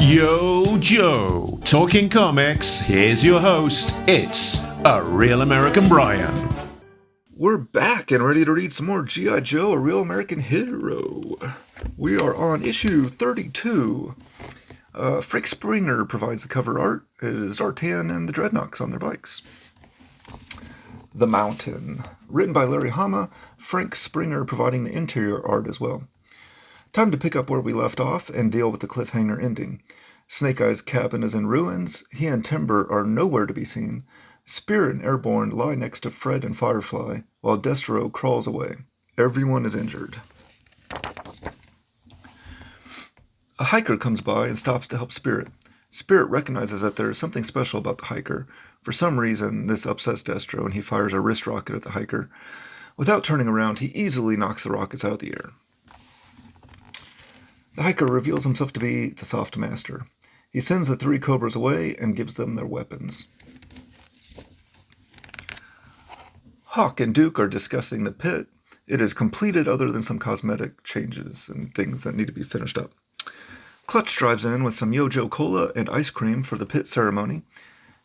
Yo, Joe. Talking comics, here's your host. It's A Real American Brian. We're back and ready to read some more G.I. Joe, A Real American Hero. We are on issue 32. Frank Springer provides the cover art. It is Zartan and the Dreadnoks on their bikes. The Mountain. Written by Larry Hama, Frank Springer providing the interior art as well. Time to pick up where we left off and deal with the cliffhanger ending. Snake Eye's cabin is in ruins. He and Timber are nowhere to be seen. Spirit and Airborne lie next to Fred and Firefly, while Destro crawls away. Everyone is injured. A hiker comes by and stops to help Spirit. Spirit recognizes that there is something special about the hiker. For some reason, this upsets Destro, and he fires a wrist rocket at the hiker. Without turning around, he easily knocks the rockets out of the air. The hiker reveals himself to be the Soft Master. He sends the three Cobras away and gives them their weapons. Hawk and Duke are discussing the pit. It is completed other than some cosmetic changes and things that need to be finished up. Clutch drives in with some Yojo Cola and ice cream for the pit ceremony.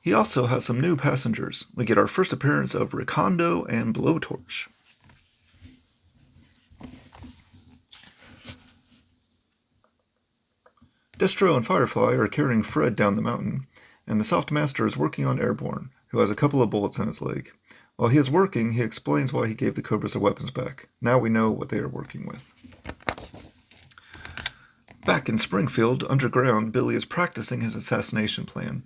He also has some new passengers. We get our first appearance of Recondo and Blowtorch. Destro and Firefly are carrying Fred down the mountain, and the Soft Master is working on Airborne, who has a couple of bullets in his leg. While he is working, he explains why he gave the Cobras their weapons back. Now we know what they are working with. Back in Springfield, underground, Billy is practicing his assassination plan.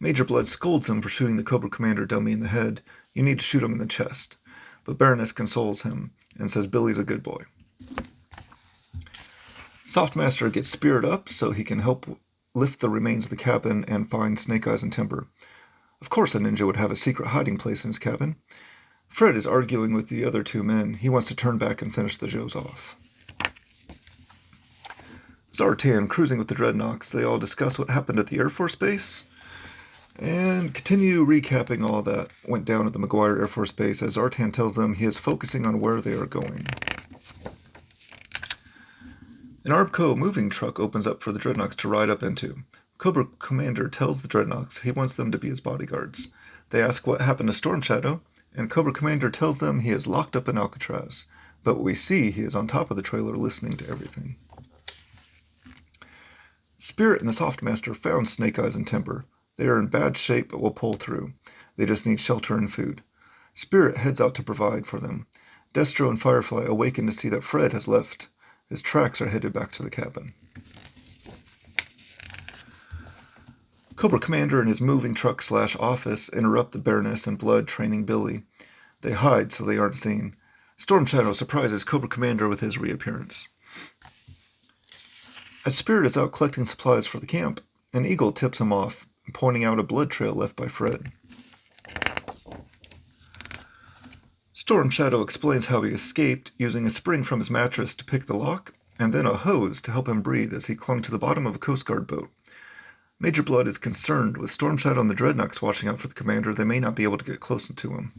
Major Blood scolds him for shooting the Cobra Commander dummy in the head. You need to shoot him in the chest. But Baroness consoles him and says Billy's a good boy. Soft Master gets Spirit up so he can help lift the remains of the cabin and find Snake Eyes and Timber. Of course a ninja would have a secret hiding place in his cabin. Fred is arguing with the other two men. He wants to turn back and finish the Joes off. Zartan cruising with the Dreadnoks. They all discuss what happened at the Air Force Base and continue recapping all that went down at the McGuire Air Force Base as Zartan tells them he is focusing on where they are going. An ARBCO moving truck opens up for the Dreadnoks to ride up into. Cobra Commander tells the Dreadnoks he wants them to be his bodyguards. They ask what happened to Storm Shadow, and Cobra Commander tells them he is locked up in Alcatraz. But we see he is on top of the trailer listening to everything. Spirit and the Soft Master found Snake Eyes and Timber. They are in bad shape but will pull through. They just need shelter and food. Spirit heads out to provide for them. Destro and Firefly awaken to see that Fred has left. His tracks are headed back to the cabin. Cobra Commander and his moving truck / office interrupt the Baroness and Blood training Billy. They hide so they aren't seen. Storm Shadow surprises Cobra Commander with his reappearance. As Spirit is out collecting supplies for the camp, an eagle tips him off, pointing out a blood trail left by Fred. Storm Shadow explains how he escaped, using a spring from his mattress to pick the lock, and then a hose to help him breathe as he clung to the bottom of a Coast Guard boat. Major Blood is concerned with Storm Shadow and the Dreadnoks watching out for the commander. They may not be able to get close to him.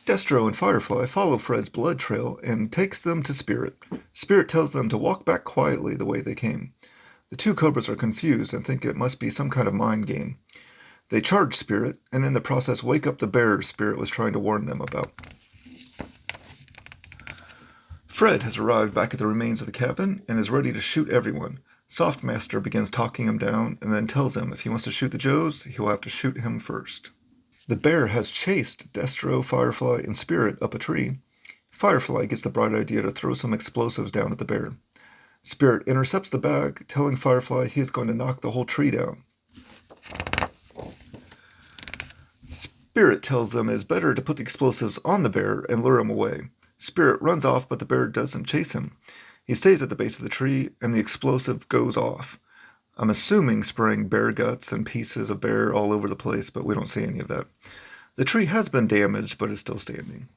Destro and Firefly follow Fred's blood trail and takes them to Spirit. Spirit tells them to walk back quietly the way they came. The two Cobras are confused and think it must be some kind of mind game. They charge Spirit, and in the process wake up the bears Spirit was trying to warn them about. Fred has arrived back at the remains of the cabin and is ready to shoot everyone. Soft Master begins talking him down and then tells him if he wants to shoot the Joes, he will have to shoot him first. The bear has chased Destro, Firefly, and Spirit up a tree. Firefly gets the bright idea to throw some explosives down at the bear. Spirit intercepts the bag, telling Firefly he is going to knock the whole tree down. Spirit tells them it is better to put the explosives on the bear and lure him away. Spirit runs off, but the bear doesn't chase him. He stays at the base of the tree, and the explosive goes off. I'm assuming spraying bear guts and pieces of bear all over the place, but we don't see any of that. The tree has been damaged, but is still standing.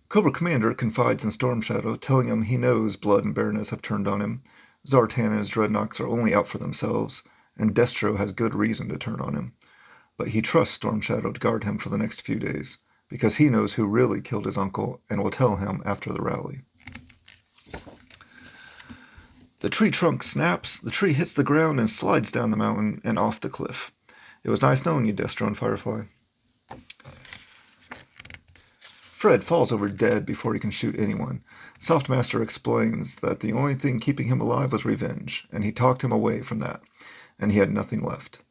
Cobra Commander confides in Storm Shadow, telling him he knows Blood and Baroness have turned on him. Zartan and his Dreadnoks are only out for themselves, and Destro has good reason to turn on him. But he trusts Storm Shadow to guard him for the next few days, because he knows who really killed his uncle and will tell him after the rally. The tree trunk snaps, the tree hits the ground and slides down the mountain and off the cliff. It was nice knowing you, Destro and Firefly. Fred falls over dead before he can shoot anyone. Softmaster explains that the only thing keeping him alive was revenge, and he talked him away from that, and he had nothing left.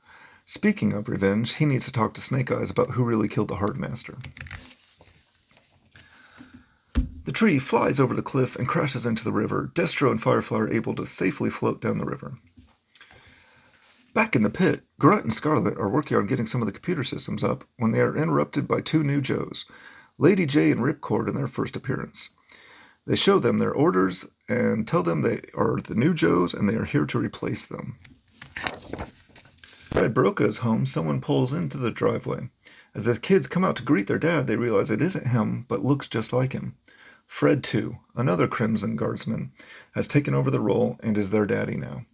Speaking of revenge, he needs to talk to Snake Eyes about who really killed the Hardmaster. The tree flies over the cliff and crashes into the river. Destro and Firefly are able to safely float down the river. Back in the pit, Grunt and Scarlet are working on getting some of the computer systems up when they are interrupted by two new Joes, Lady Jaye and Ripcord, in their first appearance. They show them their orders and tell them they are the new Joes and they are here to replace them. At Broca's home, someone pulls into the driveway. As the kids come out to greet their dad, they realize it isn't him, but looks just like him. Fred, too, another Crimson Guardsman, has taken over the role and is their daddy now.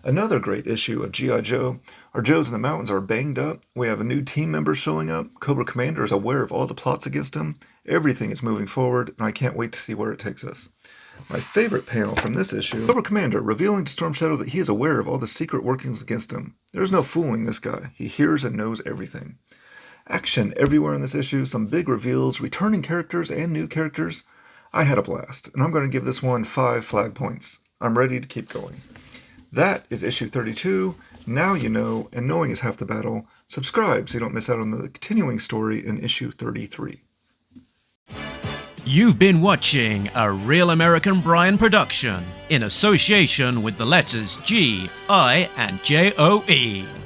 Another great issue of G.I. Joe. Our Joes in the mountains are banged up. We have a new team member showing up. Cobra Commander is aware of all the plots against him. Everything is moving forward, and I can't wait to see where it takes us. My favorite panel from this issue, Cobra Commander revealing to Storm Shadow that he is aware of all the secret workings against him. There's no fooling this guy. He hears and knows everything. Action everywhere in this issue, some big reveals, returning characters and new characters. I had a blast, and I'm going to give this one 5 flag points. I'm ready to keep going. That is issue 32. Now you know, and knowing is half the battle. Subscribe so you don't miss out on the continuing story in issue 33. You've been watching a Real American Brian production in association with the letters G, I, and JOE.